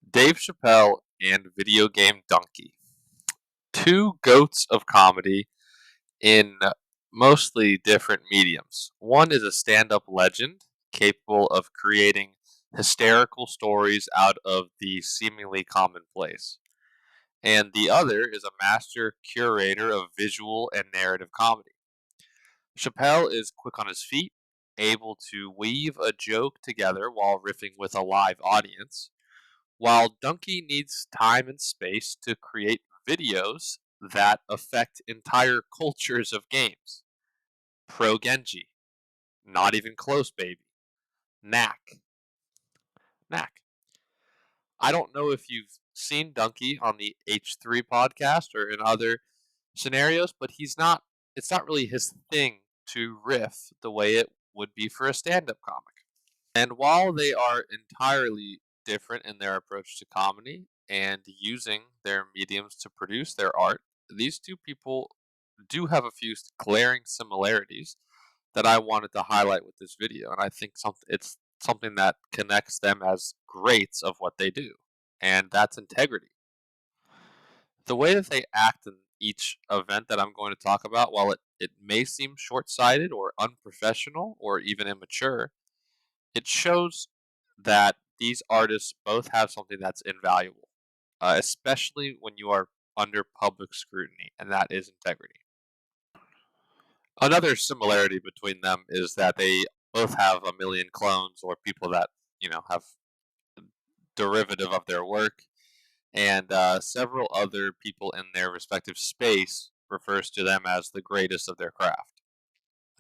Dave Chappelle and Video Game Dunkey. Two goats of comedy in mostly different mediums. One is a stand up legend capable of creating hysterical stories out of the seemingly commonplace. And the other is a master curator of visual and narrative comedy. Chappelle is quick on his feet, able to weave a joke together while riffing with a live audience, while Dunkey needs time and space to create videos that affect entire cultures of games. Pro Genji. Not even close, baby. Knack. Knack. I don't know if you've seen Dunkey on the H3 podcast or in other scenarios, but it's not really his thing to riff the way it would be for a stand up comic. And while they are entirely different in their approach to comedy and using their mediums to produce their art, these two people do have a few glaring similarities that I wanted to highlight with this video. And I think it's something that connects them as greats of what they do, and that's integrity. The way that they act in each event that I'm going to talk about, while it may seem short sighted or unprofessional or even immature, it shows that these artists both have something that's invaluable, especially when you are under public scrutiny, and that is integrity. Another similarity between them is that they both have a million clones or people that have derivative of their work, and several other people in their respective space refers to them as the greatest of their craft.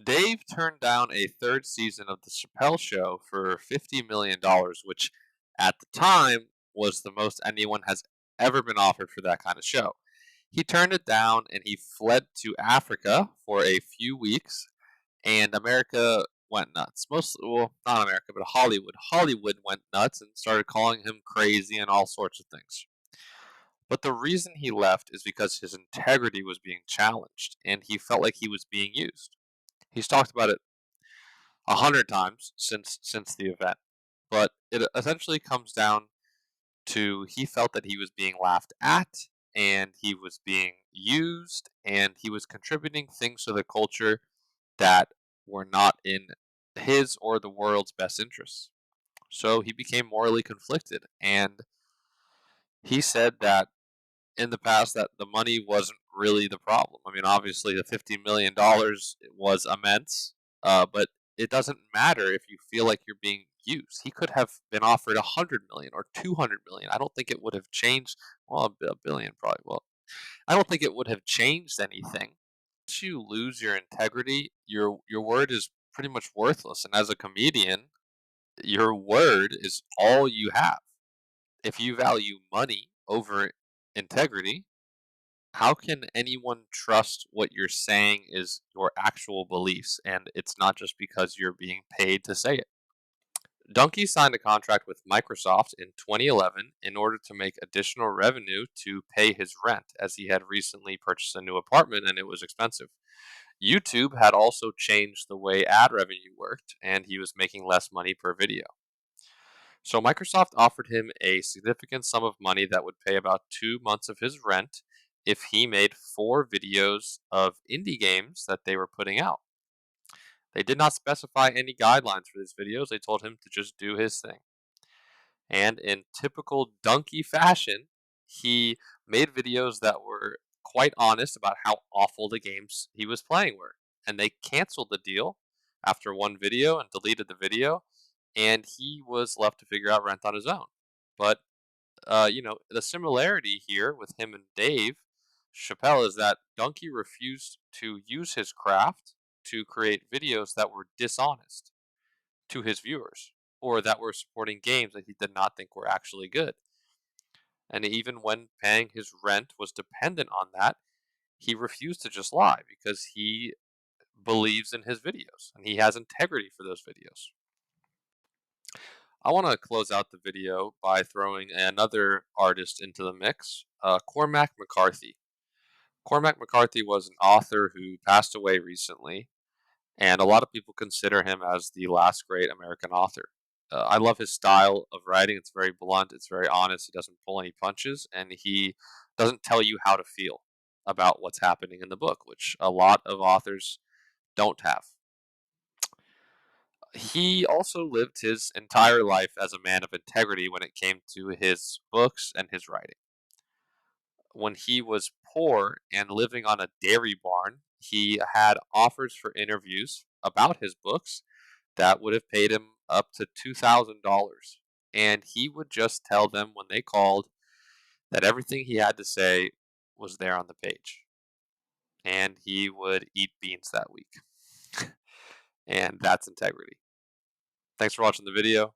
Dave turned down a third season of The Chappelle Show for $50 million, which at the time was the most anyone has ever been offered for that kind of show. He turned it down and he fled to Africa for a few weeks, and America went nuts. Well, not America, but Hollywood. Hollywood went nuts and started calling him crazy and all sorts of things. But the reason he left is because his integrity was being challenged and he felt like he was being used. He's talked about it 100 times since the event, but it essentially comes down to he felt that he was being laughed at and he was being used and he was contributing things to the culture that were not in his or the world's best interests. So he became morally conflicted, and he said that in the past that the money wasn't really the problem. I mean, obviously the $50 million was immense, but it doesn't matter if you feel like you're being used. He could have been offered 100 million or 200 million. I don't think it would have changed. Well, a billion probably. Well, I don't think it would have changed anything. Once you lose your integrity, your word is pretty much worthless. And as a comedian, your word is all you have. If you value money over integrity, how can anyone trust what you're saying is your actual beliefs and it's not just because you're being paid to say it? Dunkey signed a contract with Microsoft in 2011 in order to make additional revenue to pay his rent, as he had recently purchased a new apartment and it was expensive. YouTube had also changed the way ad revenue worked, and he was making less money per video. So Microsoft offered him a significant sum of money that would pay about 2 months of his rent if he made 4 videos of indie games that they were putting out. They did not specify any guidelines for these videos. They told him to just do his thing. And in typical Dunkey fashion, he made videos that were quite honest about how awful the games he was playing were. And they canceled the deal after one video and deleted the video, and he was left to figure out rent on his own. But the similarity here with him and Dave Chappelle is that Dunkey refused to use his craft to create videos that were dishonest to his viewers or that were supporting games that he did not think were actually good. And even when paying his rent was dependent on that, he refused to just lie because he believes in his videos and he has integrity for those videos. I want to close out the video by throwing another artist into the mix, Cormac McCarthy. Cormac McCarthy was an author who passed away recently, and a lot of people consider him as the last great American author. I love his style of writing. It's very blunt. It's very honest. He doesn't pull any punches, and he doesn't tell you how to feel about what's happening in the book, which a lot of authors don't have. He also lived his entire life as a man of integrity when it came to his books and his writing. When he was poor and living on a dairy barn, he had offers for interviews about his books that would have paid him up to $2,000. And he would just tell them when they called that everything he had to say was there on the page. And he would eat beans that week. And that's integrity. Thanks for watching the video.